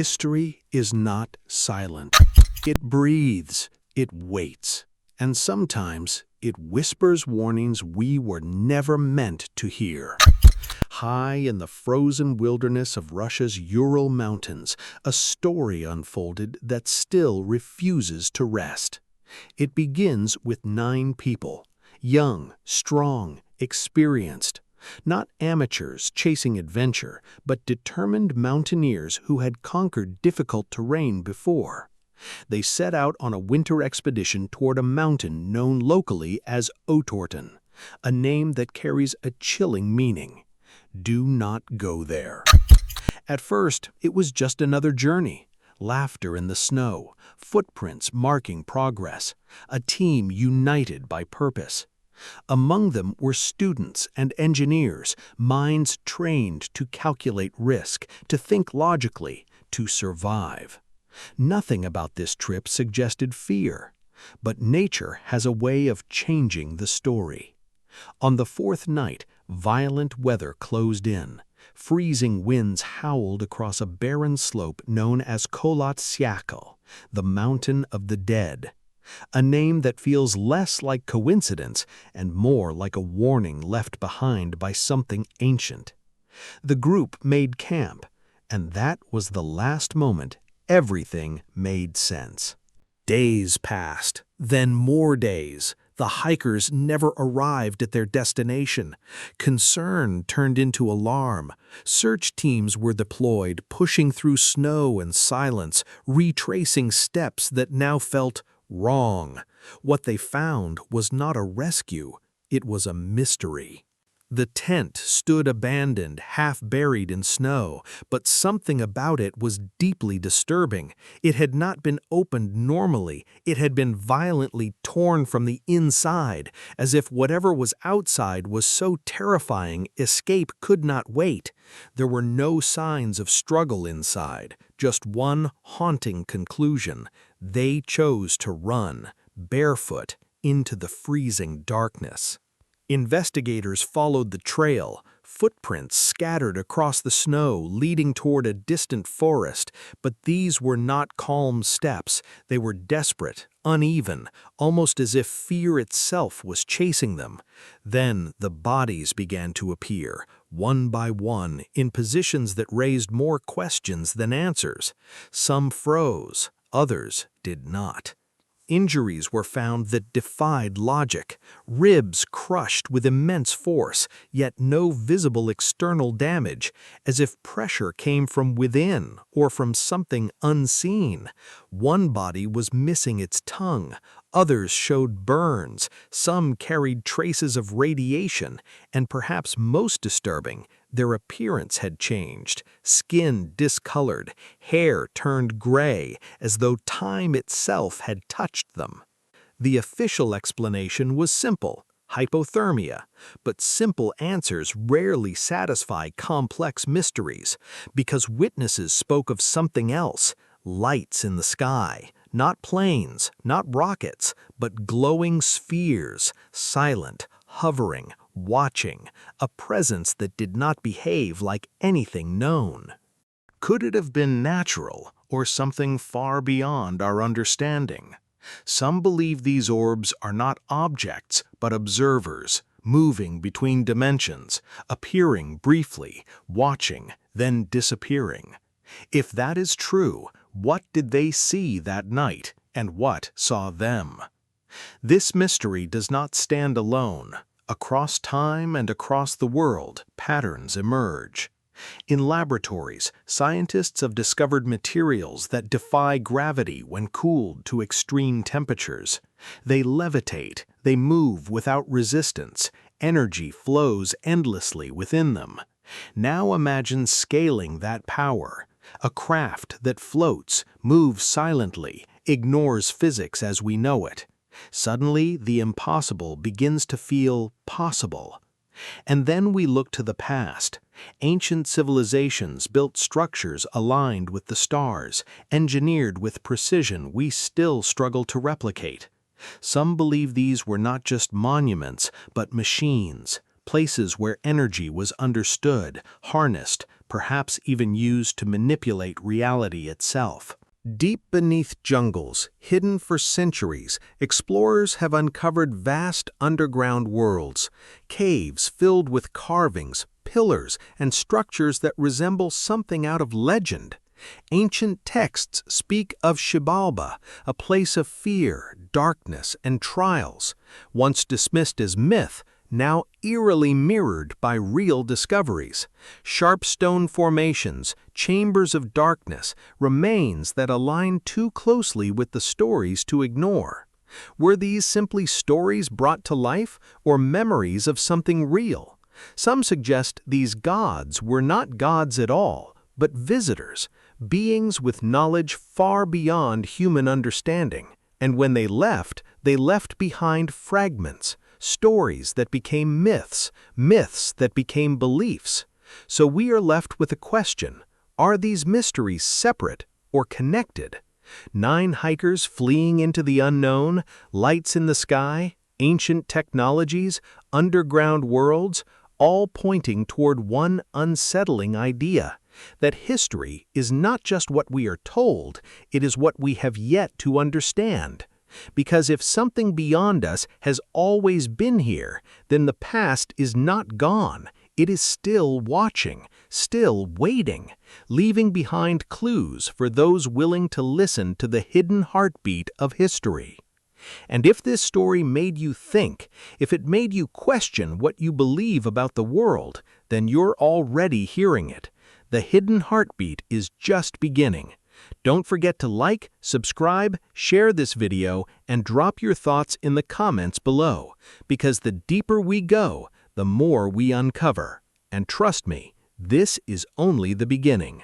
History is not silent. It breathes, it waits, and sometimes it whispers warnings we were never meant to hear. High in the frozen wilderness of Russia's Ural mountains, a story unfolded that still refuses to rest. It begins with 9 people, young, strong, experienced. Not amateurs chasing adventure, but determined mountaineers who had conquered difficult terrain before. They set out on a winter expedition toward a mountain known locally as Otorten, a name that carries a chilling meaning. Do not go there. At first, it was just another journey. Laughter in the snow, footprints marking progress, a team united by purpose. Among them were students and engineers, minds trained to calculate risk, to think logically, to survive. Nothing about this trip suggested fear, but nature has a way of changing the story. On the 4th night, violent weather closed in. Freezing winds howled across a barren slope known as Kholat Syakhl, the Mountain of the Dead. A name that feels less like coincidence and more like a warning left behind by something ancient. The group made camp, and that was the last moment everything made sense. Days passed, then more days. The hikers never arrived at their destination. Concern turned into alarm. Search teams were deployed, pushing through snow and silence, retracing steps that now felt wrong. What they found was not a rescue, it was a mystery. The tent stood abandoned, half buried in snow, but something about it was deeply disturbing. It had not been opened normally, it had been violently torn from the inside, as if whatever was outside was so terrifying escape could not wait. There were no signs of struggle inside, just one haunting conclusion. They chose to run, barefoot, into the freezing darkness. Investigators followed the trail, footprints scattered across the snow leading toward a distant forest, but these were not calm steps. They were desperate, uneven, almost as if fear itself was chasing them. Then the bodies began to appear, one by one, in positions that raised more questions than answers. Some froze, others did not. Injuries were found that defied logic, ribs crushed with immense force, yet no visible external damage, as if pressure came from within or from something unseen. One body was missing its tongue, others showed burns, some carried traces of radiation, and perhaps most disturbing, their appearance had changed, skin discolored, hair turned gray, as though time itself had touched them. The official explanation was simple: hypothermia, but simple answers rarely satisfy complex mysteries, because witnesses spoke of something else: lights in the sky, not planes, not rockets, but glowing spheres, silent, hovering, watching, a presence that did not behave like anything known. Could it have been natural or something far beyond our understanding? Some believe these orbs are not objects but observers, moving between dimensions, appearing briefly, watching, then disappearing. If that is true, what did they see that night, and what saw them? This mystery does not stand alone. Across time and across the world, patterns emerge. In laboratories, scientists have discovered materials that defy gravity when cooled to extreme temperatures. They levitate, they move without resistance, energy flows endlessly within them. Now imagine scaling that power. A craft that floats, moves silently, ignores physics as we know it. Suddenly, the impossible begins to feel possible. And then we look to the past. Ancient civilizations built structures aligned with the stars, engineered with precision we still struggle to replicate. Some believe these were not just monuments, but machines, places where energy was understood, harnessed, perhaps even used to manipulate reality itself. Deep beneath jungles, hidden for centuries, explorers have uncovered vast underground worlds, caves filled with carvings, pillars, and structures that resemble something out of legend. Ancient texts speak of Xibalba, a place of fear, darkness, and trials, once dismissed as myth, now eerily mirrored by real discoveries. Sharp stone formations, chambers of darkness, remains that align too closely with the stories to ignore. Were these simply stories brought to life, or memories of something real? Some suggest these gods were not gods at all, but visitors, beings with knowledge far beyond human understanding. And when they left behind fragments, stories that became myths, myths that became beliefs. So we are left with a question: are these mysteries separate or connected? 9 hikers fleeing into the unknown, lights in the sky, ancient technologies, underground worlds, all pointing toward one unsettling idea: that history is not just what we are told, it is what we have yet to understand. Because if something beyond us has always been here, then the past is not gone. It is still watching, still waiting, leaving behind clues for those willing to listen to the hidden heartbeat of history. And if this story made you think, if it made you question what you believe about the world, then you're already hearing it. The hidden heartbeat is just beginning. Don't forget to like, subscribe, share this video, and drop your thoughts in the comments below, because the deeper we go, the more we uncover. And trust me, this is only the beginning.